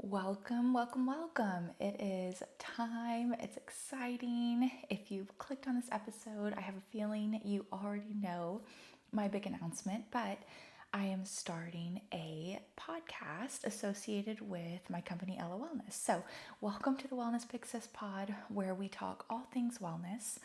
Welcome, welcome, welcome. It is time. It's exciting. If you've clicked on this episode, I have a feeling you already know my big announcement, but I am starting a podcast associated with my company, Ella Wellness. So, welcome to the Wellness Big Sis Pod, where we talk all things wellness,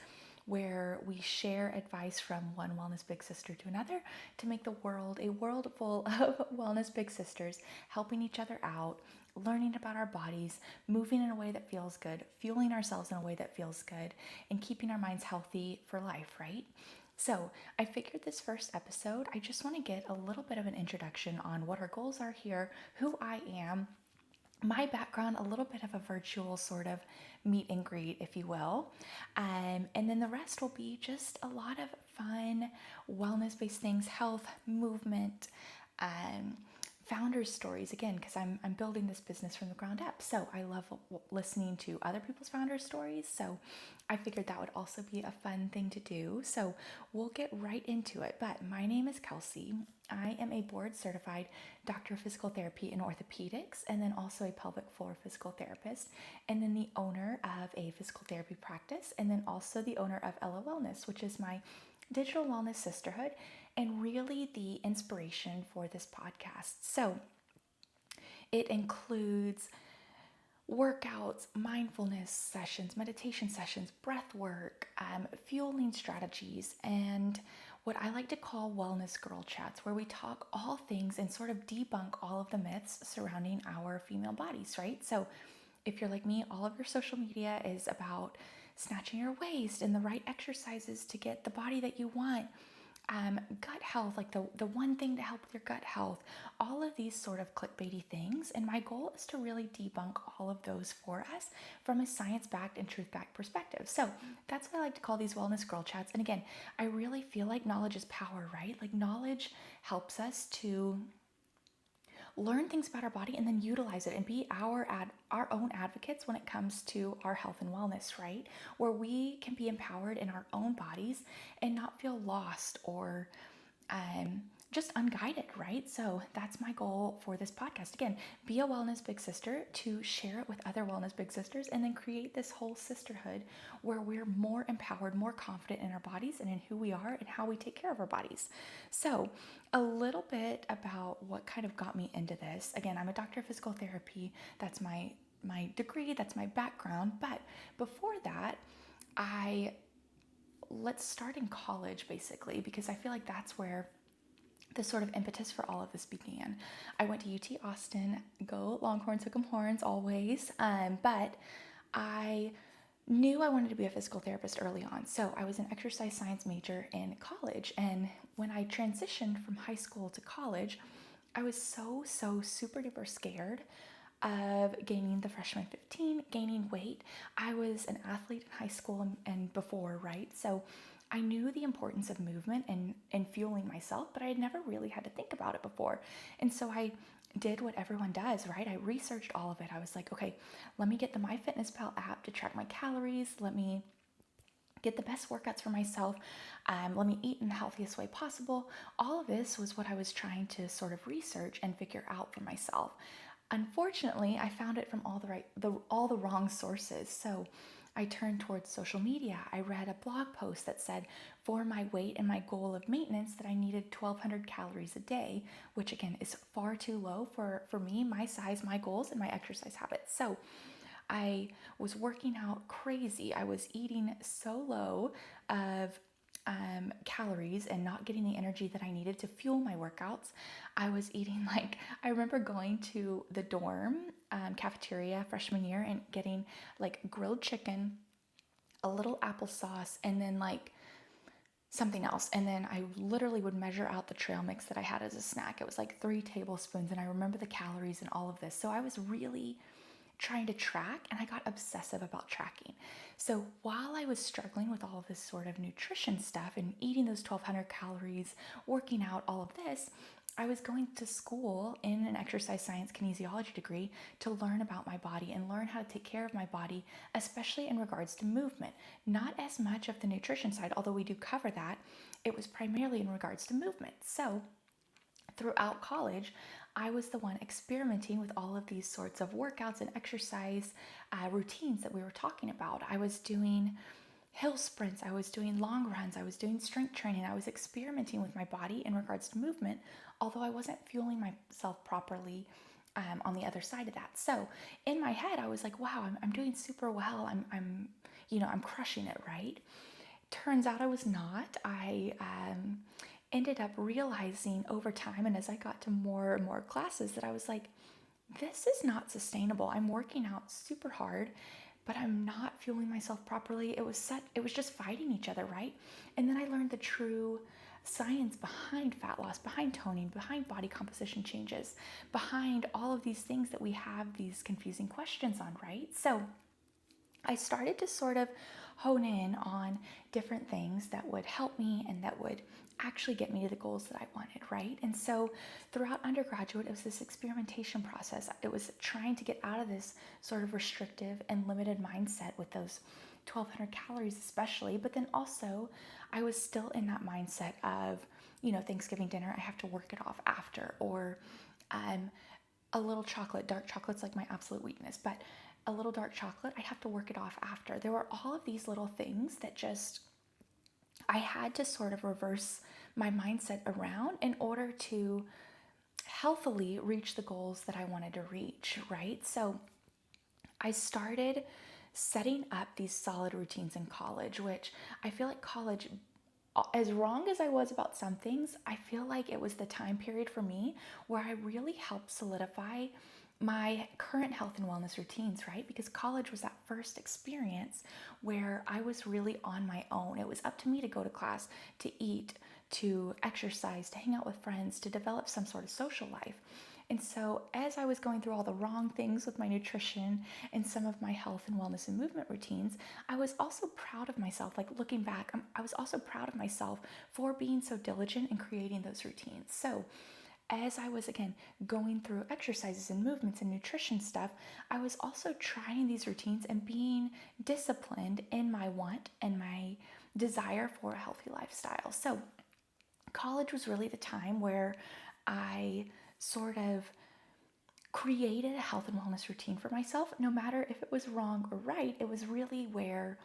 where we share advice from one wellness big sister to another to make the world a world full of wellness big sisters, helping each other out, learning about our bodies, moving in a way that feels good, fueling ourselves in a way that feels good, and keeping our minds healthy for life, right? So, I figured this first episode, I just want to get a little bit of an introduction on what our goals are here, who I am, my background, a little bit of a virtual sort of meet and greet, if you will. And then the rest will be just a lot of fun, wellness based things, health, movement, um, founders' stories again, because I'm building this business from the ground up. So I love listening to other people's founder stories. So I figured that would also be a fun thing to do. So we'll get right into it. But my name is Kelsey. I am a board certified doctor of physical therapy in orthopedics, and then also a pelvic floor physical therapist, and then the owner of a physical therapy practice, and then also the owner of Ella Wellness, which is my digital wellness sisterhood and really the inspiration for this podcast. So it includes workouts, mindfulness sessions, meditation sessions, breath work, fueling strategies, and what I like to call wellness girl chats, where we talk all things and sort of debunk all of the myths surrounding our female bodies, right? So if you're like me, all of your social media is about snatching your waist and the right exercises to get the body that you want, gut health, like the one thing to help with your gut health, all of these sort of clickbaity things. And my goal is to really debunk all of those for us from a science-backed and truth-backed perspective. So that's what I like to call these wellness girl chats. And again, I really feel like knowledge is power, right? Like knowledge helps us to learn things about our body and then utilize it and be our own advocates when it comes to our health and wellness, right? Where we can be empowered in our own bodies and not feel lost or um, just unguided, right? So that's my goal for this podcast. Again, be a wellness big sister to share it with other wellness big sisters and then create this whole sisterhood where we're more empowered, more confident in our bodies and in who we are and how we take care of our bodies. So, a little bit about what kind of got me into this. Again, I'm a doctor of physical therapy. That's my degree, that's my background, but before that, I let's start in college basically because I feel like that's where the sort of impetus for all of this began. I went to UT Austin, go Longhorns, hook 'em horns always, but I knew I wanted to be a physical therapist early on. So I was an exercise science major in college. And when I transitioned from high school to college, I was so super duper scared of gaining the freshman 15, gaining weight. I was an athlete in high school and before, right? So I knew the importance of movement and fueling myself, but I had never really had to think about it before. And so I did what everyone does, right? I researched all of it. I was like, okay, let me get the MyFitnessPal app to track my calories. Let me get the best workouts for myself. Let me eat in the healthiest way possible. All of this was what I was trying to sort of research and figure out for myself. Unfortunately, I found it from all the wrong sources. So I turned towards social media. I read a blog post that said for my weight and my goal of maintenance that I needed 1,200 calories a day, which again is far too low for me, my size, my goals, and my exercise habits. So I was working out crazy. I was eating so low of calories and not getting the energy that I needed to fuel my workouts. I was eating I remember going to the dorm cafeteria freshman year and getting like grilled chicken, a little applesauce, and then like something else. And then I literally would measure out the trail mix that I had as a snack. It was like 3 tablespoons, and I remember the calories and all of this. So I was really trying to track and I got obsessive about tracking. So while I was struggling with all of this sort of nutrition stuff and eating those 1,200 calories, working out, all of this, I was going to school in an exercise science kinesiology degree to learn about my body and learn how to take care of my body, especially in regards to movement. Not as much of the nutrition side, although we do cover that. It was primarily in regards to movement. So throughout college, I was the one experimenting with all of these sorts of workouts and exercise routines that we were talking about. I was doing hill sprints, I was doing long runs, I was doing strength training, I was experimenting with my body in regards to movement, although I wasn't fueling myself properly on the other side of that. So in my head, I was like, wow, I'm doing super well. I'm crushing it, right? Turns out I was not. I ended up realizing over time, and as I got to more and more classes, that I was like, this is not sustainable. I'm working out super hard, but I'm not fueling myself properly. It was just fighting each other, right? And then I learned the true science behind fat loss, behind toning, behind body composition changes, behind all of these things that we have these confusing questions on, right? So I started to sort of hone in on different things that would help me and that would actually get me to the goals that I wanted, right? And so throughout undergraduate, it was this experimentation process. It was trying to get out of this sort of restrictive and limited mindset with those 1,200 calories, especially. But then also, I was still in that mindset of, Thanksgiving dinner, I have to work it off after, or a little chocolate. Dark chocolate's like my absolute weakness, but a little dark chocolate, I have to work it off after. There were all of these little things that just, I had to sort of reverse my mindset around in order to healthily reach the goals that I wanted to reach, right? So I started setting up these solid routines in college, which I feel like college, as wrong as I was about some things, I feel like it was the time period for me where I really helped solidify my current health and wellness routines, right? Because college was that first experience where I was really on my own. It was up to me to go to class, to eat, to exercise, to hang out with friends, to develop some sort of social life. And so, as I was going through all the wrong things with my nutrition and some of my health and wellness and movement routines, I was also proud of myself. Like looking back, I was also proud of myself for being so diligent in creating those routines. So, as I was again going through exercises and movements and nutrition stuff, I was also trying these routines and being disciplined in my want and my desire for a healthy lifestyle. So, college was really the time where I sort of created a health and wellness routine for myself. No matter if it was wrong or right, it was really where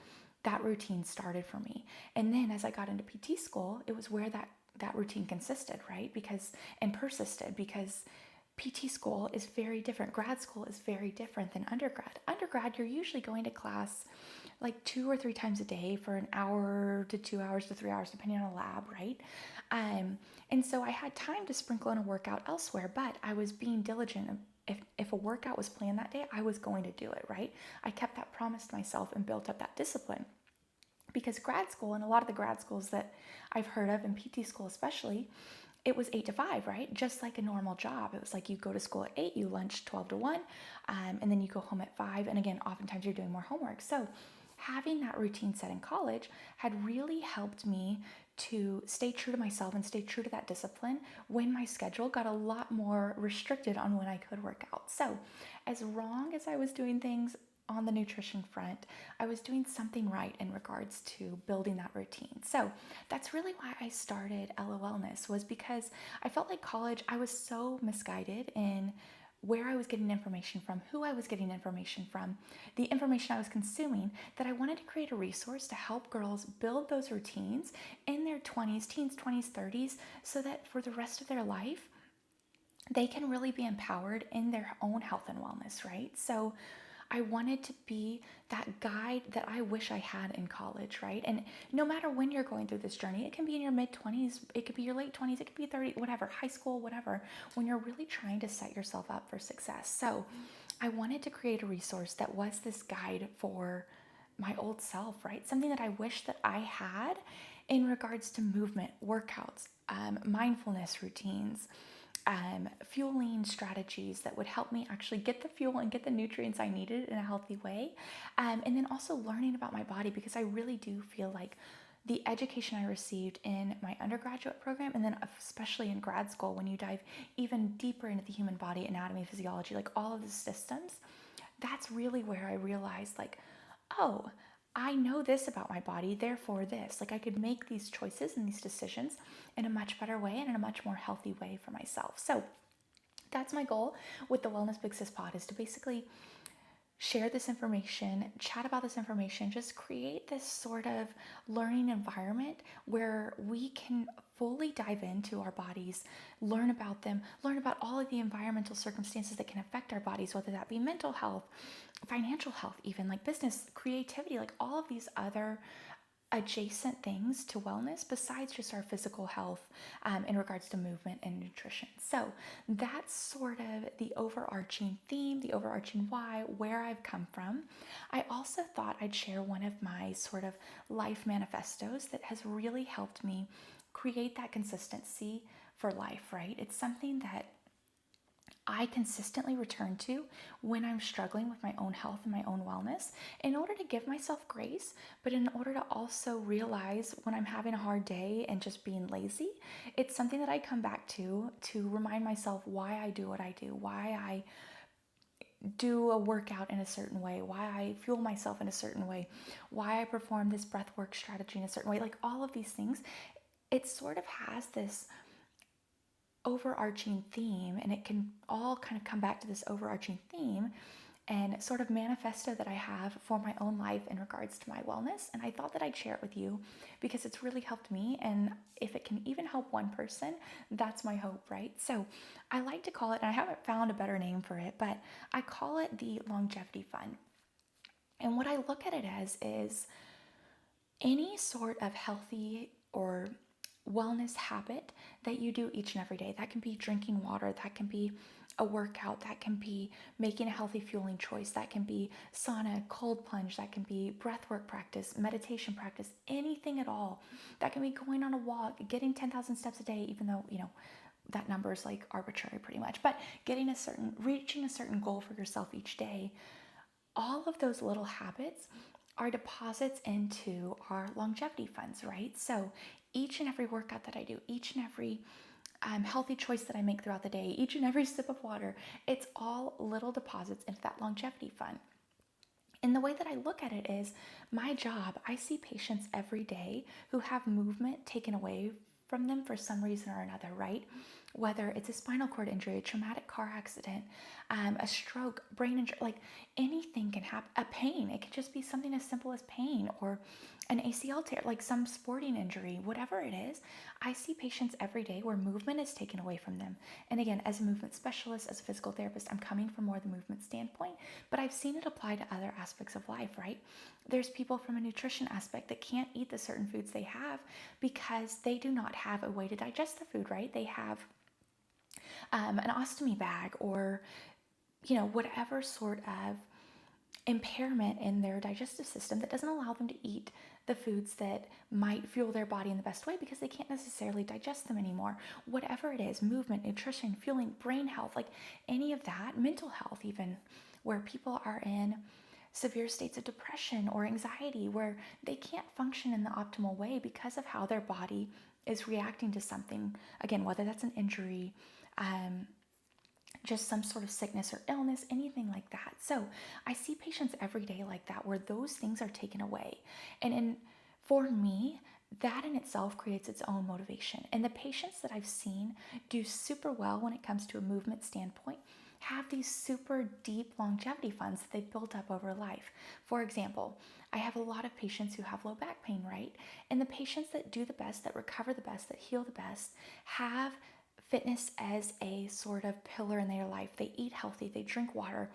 that routine started for me. And then as I got into PT school, it was where that routine consisted, right? Because and persisted, because PT school is very different. Grad school is very different than undergrad. Undergrad, you're usually going to class like 2 or 3 times a day for an hour to 2 hours to 3 hours, depending on the lab, right? And so I had time to sprinkle in a workout elsewhere, but I was being diligent. If a workout was planned that day, I was going to do it, right? I kept that promise to myself and built up that discipline. Because grad school, and a lot of the grad schools that I've heard of, and PT school especially, it was 8 to 5, right? Just like a normal job. It was like you go to school at 8, you lunch 12 to 1, and then you go home at 5. And again, oftentimes you're doing more homework. So having that routine set in college had really helped me to stay true to myself and stay true to that discipline when my schedule got a lot more restricted on when I could work out. So as wrong as I was doing things on the nutrition front, I was doing something right in regards to building that routine. So that's really why I started LO Wellness, was because I felt like college, I was so misguided in where I was getting information from, who I was getting information from, the information I was consuming, that I wanted to create a resource to help girls build those routines in their 20s, teens, 20s, 30s, so that for the rest of their life, they can really be empowered in their own health and wellness, right? So I wanted to be that guide that I wish I had in college, right? And no matter when you're going through this journey, it can be in your mid 20s, it could be your late 20s, it could be 30, whatever, high school, whatever, when you're really trying to set yourself up for success. So I wanted to create a resource that was this guide for my old self, right? Something that I wish that I had in regards to movement, workouts, mindfulness routines, fueling strategies that would help me actually get the fuel and get the nutrients I needed in a healthy way. And then also learning about my body, because I really do feel like the education I received in my undergraduate program, and then especially in grad school, when you dive even deeper into the human body, anatomy, physiology, like all of the systems, that's really where I realized, like, oh, I know this about my body, therefore this. Like I could make these choices and these decisions in a much better way and in a much more healthy way for myself. So That's my goal with the Wellness Big Sis Pod, is to basically share this information, chat about this information, just create this sort of learning environment where we can fully dive into our bodies, learn about them, learn about all of the environmental circumstances that can affect our bodies, whether that be mental health, financial health, even like business, creativity, like all of these other adjacent things to wellness besides just our physical health, in regards to movement and nutrition. So that's sort of the overarching theme, the overarching why, where I've come from. I also thought I'd share one of my sort of life manifestos that has really helped me create that consistency for life, right? It's something that I consistently return to when I'm struggling with my own health and my own wellness, in order to give myself grace, but in order to also realize when I'm having a hard day and just being lazy. It's something that I come back to remind myself why I do what I do, why I do a workout in a certain way, why I fuel myself in a certain way, why I perform this breath work strategy in a certain way. Like all of these things, it sort of has this overarching theme, and it can all kind of come back to this overarching theme and sort of manifesto that I have for my own life in regards to my wellness. And I thought that I'd share it with you because it's really helped me. And if it can even help one person, that's my hope, right? So I like to call it, and I haven't found a better name for it, but I call it the Longevity Fund. And what I look at it as is any sort of healthy or wellness habit that you do each and every day. That can be drinking water, that can be a workout, that can be making a healthy fueling choice, that can be sauna, cold plunge, that can be breathwork practice, meditation practice, anything at all. That can be going on a walk, getting 10,000 steps a day, even though, that number is like arbitrary pretty much, but reaching a certain goal for yourself each day. All of those little habits are deposits into our longevity funds, right? So each and every workout that I do, each and every healthy choice that I make throughout the day, each and every sip of water, it's all little deposits into that longevity fund. And the way that I look at it is my job. I see patients every day who have movement taken away from them for some reason or another, right? Whether it's a spinal cord injury, a traumatic car accident, a stroke, brain injury, like anything can happen. A pain, it could just be something as simple as pain, or an ACL tear, like some sporting injury, whatever it is. I see patients every day where movement is taken away from them. And again, as a movement specialist, as a physical therapist, I'm coming from more the movement standpoint, but I've seen it apply to other aspects of life, right? There's people from a nutrition aspect that can't eat the certain foods they have because they do not have a way to digest the food, right? They have an ostomy bag, or whatever sort of impairment in their digestive system that doesn't allow them to eat the foods that might fuel their body in the best way because they can't necessarily digest them anymore. Whatever it is, movement, nutrition, fueling, brain health, like any of that, mental health even, where people are in severe states of depression or anxiety where they can't function in the optimal way because of how their body is reacting to something. Again, whether that's an injury, just some sort of sickness or illness, anything like that. So I see patients every day like that, where those things are taken away. For me, that in itself creates its own motivation. And the patients that I've seen do super well when it comes to a movement standpoint have these super deep longevity funds that they've built up over life. For example, I have a lot of patients who have low back pain, right? And the patients that do the best, that recover the best, that heal the best, have fitness as a sort of pillar in their life. They eat healthy, they drink water,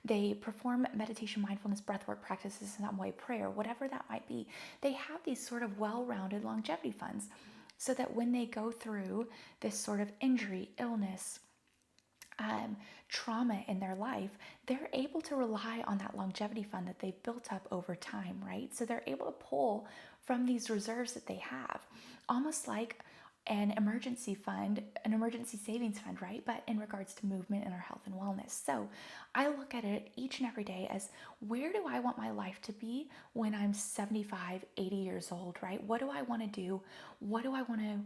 they perform meditation, mindfulness, breathwork practices in some way, prayer, whatever that might be. They have these sort of well-rounded longevity funds so that when they go through this sort of injury, illness, trauma in their life, they're able to rely on that longevity fund that they've built up over time, right? So they're able to pull from these reserves that they have, almost like an emergency fund, an emergency savings fund, right? But in regards to movement and our health and wellness. So I look at it each and every day as, where do I want my life to be when I'm 75, 80 years old, right? What do I want to do? What do I want to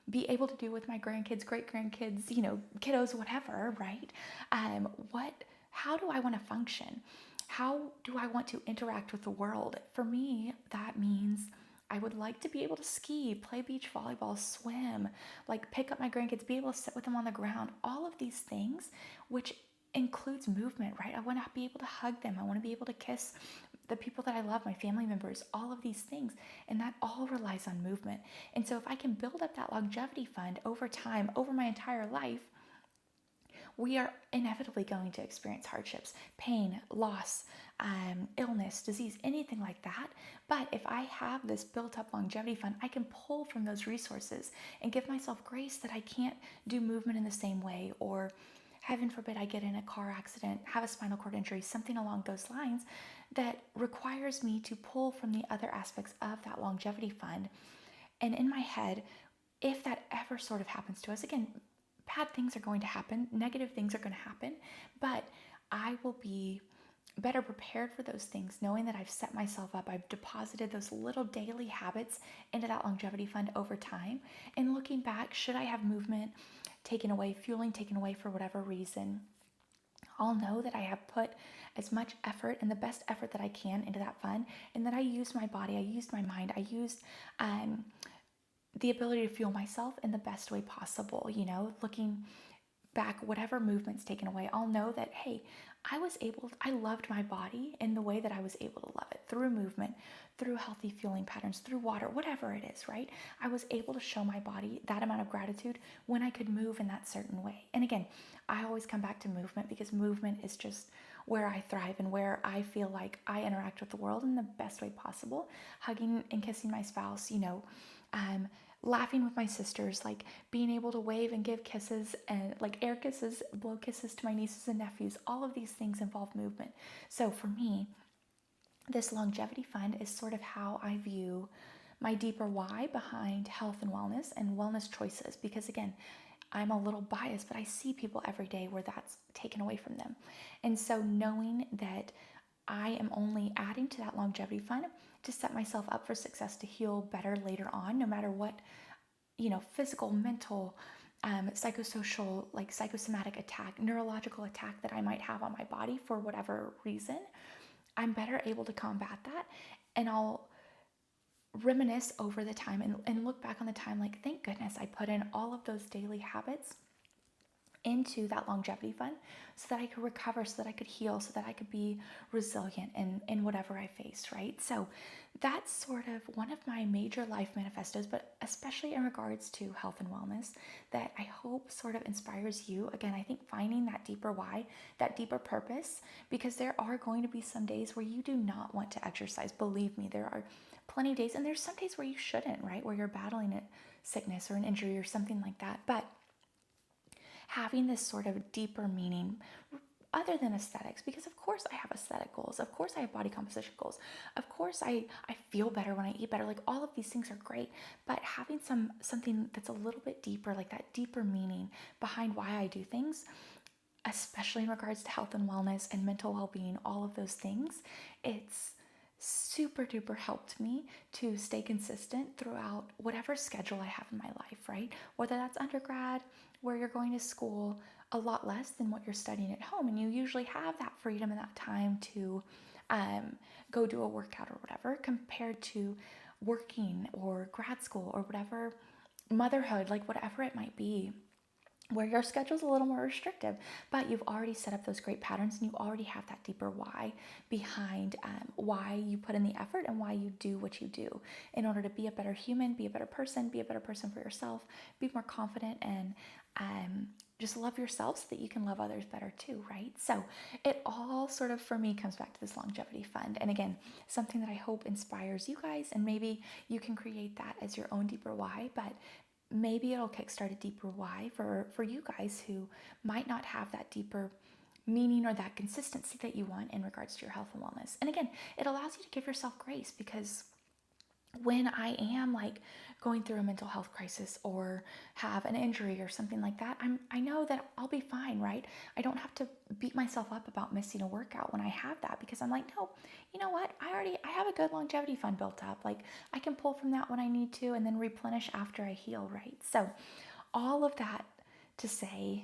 be able to do with my grandkids, great grandkids, kiddos, whatever, right? How do I want to function? How do I want to interact with the world? For me, that means I would like to be able to ski, play beach volleyball, swim, like pick up my grandkids, be able to sit with them on the ground, all of these things, which includes movement, right? I want to be able to hug them. I want to be able to kiss the people that I love, my family members, all of these things. And that all relies on movement. And so if I can build up that longevity fund over time, over my entire life, we are inevitably going to experience hardships, pain, loss, illness, disease, anything like that. But if I have this built up longevity fund, I can pull from those resources and give myself grace that I can't do movement in the same way, or heaven forbid I get in a car accident, have a spinal cord injury, something along those lines that requires me to pull from the other aspects of that longevity fund. And in my head, if that ever sort of happens to us, again, bad things are going to happen, negative things are going to happen, but I will be better prepared for those things, knowing that I've set myself up, I've deposited those little daily habits into that longevity fund over time. And looking back, should I have movement taken away, fueling taken away for whatever reason, I'll know that I have put as much effort and the best effort that I can into that fund, and that I used my body, I used my mind, I used the ability to fuel myself in the best way possible. Looking back, whatever movement's taken away, I'll know that, hey, I loved my body in the way that I was able to love it through movement, through healthy fueling patterns, through water, whatever it is, right? I was able to show my body that amount of gratitude when I could move in that certain way. And again, I always come back to movement because movement is just where I thrive and where I feel like I interact with the world in the best way possible. Hugging and kissing my spouse, laughing with my sisters, like being able to wave and give kisses and like air kisses, blow kisses to my nieces and nephews. All of these things involve movement. So for me, this longevity fund is sort of how I view my deeper why behind health and wellness choices. Because again, I'm a little biased, but I see people every day where that's taken away from them. And so knowing that I am only adding to that longevity fund to set myself up for success, to heal better later on, no matter what, physical, mental, psychosocial, like psychosomatic attack, neurological attack that I might have on my body for whatever reason, I'm better able to combat that. And I'll reminisce over the time and look back on the time like, thank goodness I put in all of those daily habits into that longevity fund so that I could recover, so that I could heal, so that I could be resilient in whatever I faced, right? So that's sort of one of my major life manifestos, but especially in regards to health and wellness, that I hope sort of inspires you. Again, I think finding that deeper why, that deeper purpose, because there are going to be some days where you do not want to exercise. Believe me, there are plenty of days, and there's some days where you shouldn't, right? Where you're battling a sickness or an injury or something like that. But having this sort of deeper meaning other than aesthetics, because of course I have aesthetic goals, of course I have body composition goals, of course I feel better when I eat better, like all of these things are great, but having something that's a little bit deeper, like that deeper meaning behind why I do things, especially in regards to health and wellness and mental well-being, all of those things, it's super duper helped me to stay consistent throughout whatever schedule I have in my life, right? Whether that's undergrad, where you're going to school a lot less than what you're studying at home, and you usually have that freedom and that time to go do a workout or whatever, compared to working or grad school or whatever, motherhood, like whatever it might be, where your schedule's a little more restrictive, but you've already set up those great patterns and you already have that deeper why behind why you put in the effort and why you do what you do in order to be a better human, be a better person for yourself, be more confident, and just love yourself so that you can love others better too, right? So it all sort of, for me, comes back to this longevity fund. And again, something that I hope inspires you guys, and maybe you can create that as your own deeper why, but maybe it'll kickstart a deeper why for you guys who might not have that deeper meaning or that consistency that you want in regards to your health and wellness. And again, it allows you to give yourself grace, because when I am like going through a mental health crisis or have an injury or something like that, I know that I'll be fine, right? I don't have to beat myself up about missing a workout when I have that, because I'm like, no, you know what? I have a good longevity fund built up. Like I can pull from that when I need to and then replenish after I heal, right? So all of that to say,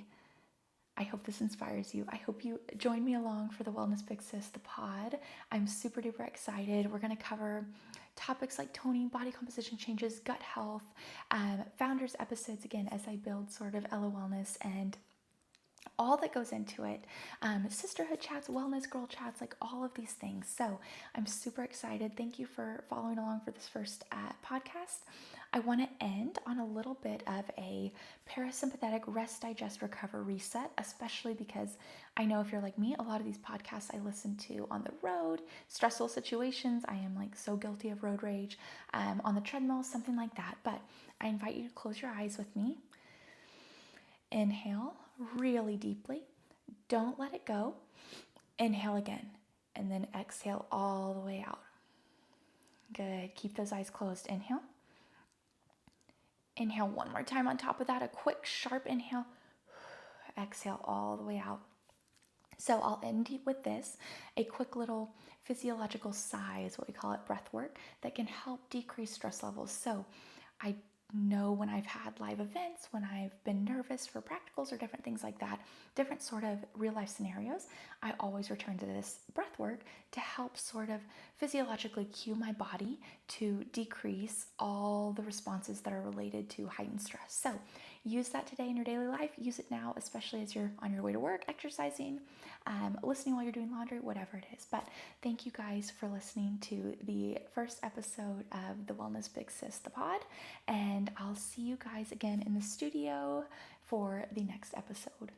I hope this inspires you. I hope you join me along for the Wellness Big Sis, the pod. I'm super duper excited. We're going to cover topics like toning, body composition changes, gut health, founders episodes again as I build sort of Ella Wellness and all that goes into it, sisterhood chats, wellness girl chats, like all of these things. So I'm super excited. Thank you for following along for this first podcast. I want to end on a little bit of a parasympathetic rest, digest, recover, reset, especially because I know if you're like me, a lot of these podcasts I listen to on the road, stressful situations. I am like so guilty of road rage, on the treadmill, something like that. But I invite you to close your eyes with me. Inhale really deeply. Don't let it go. Inhale again. And then exhale all the way out. Good. Keep those eyes closed. Inhale. Inhale one more time on top of that. A quick, sharp inhale. Exhale all the way out. So I'll end with this, a quick little physiological sigh is what we call it, breath work, that can help decrease stress levels. So I know when I've had live events, when I've been nervous for practicals or different things like that, different sort of real life scenarios, I always return to this breath work to help sort of physiologically cue my body to decrease all the responses that are related to heightened stress. So use that today in your daily life. Use it now, especially as you're on your way to work, exercising, listening while you're doing laundry, whatever it is. But thank you guys for listening to the first episode of the Wellness Big Sis, the pod. And I'll see you guys again in the studio for the next episode.